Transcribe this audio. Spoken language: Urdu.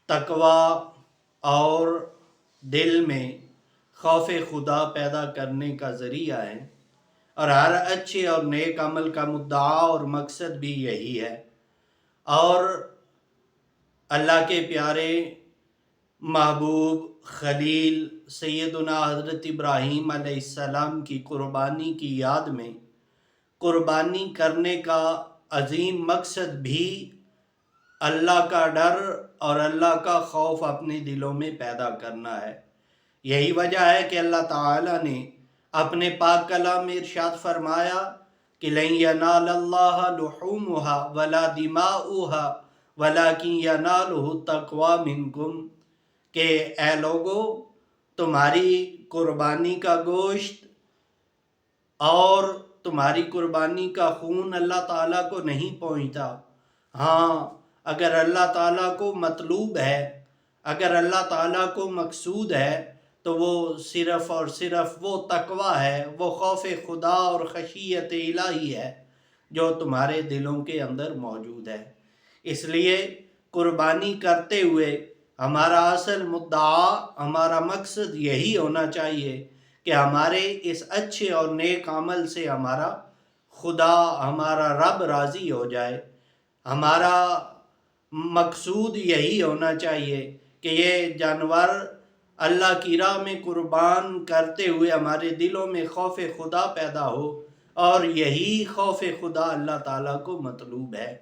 تقوی اور دل میں خوف خدا پیدا کرنے کا ذریعہ ہے، اور ہر اچھے اور نیک عمل کا مدعا اور مقصد بھی یہی ہے۔ اور اللہ کے پیارے محبوب خلیل سیدنا حضرت ابراہیم علیہ السلام کی قربانی کی یاد میں قربانی کرنے کا عظیم مقصد بھی اللہ کا ڈر اور اللہ کا خوف اپنے دلوں میں پیدا کرنا ہے۔ یہی وجہ ہے کہ اللہ تعالیٰ نے اپنے پاک کلام میں ارشاد فرمایا کہ لَن يَنَالَ اللَّهَ لُحُومُهَا وَلَا دِمَاؤُهَا وَلَكِن يَنَالُهُ التَّقْوَىٰ مِنكُمْ، کہ اے لوگو، تمہاری قربانی کا گوشت اور تمہاری قربانی کا خون اللہ تعالیٰ کو نہیں پہنچتا۔ ہاں، اگر اللہ تعالیٰ کو مطلوب ہے، اگر اللہ تعالیٰ کو مقصود ہے، تو وہ صرف اور صرف وہ تقویٰ ہے، وہ خوف خدا اور خشیت الہی ہے جو تمہارے دلوں کے اندر موجود ہے۔ اس لیے قربانی کرتے ہوئے ہمارا اصل مدعا، ہمارا مقصد یہی ہونا چاہیے کہ ہمارے اس اچھے اور نیک عمل سے ہمارا خدا، ہمارا رب راضی ہو جائے۔ ہمارا مقصود یہی ہونا چاہیے کہ یہ جانور اللہ کی راہ میں قربان کرتے ہوئے ہمارے دلوں میں خوف خدا پیدا ہو، اور یہی خوف خدا اللہ تعالیٰ کو مطلوب ہے۔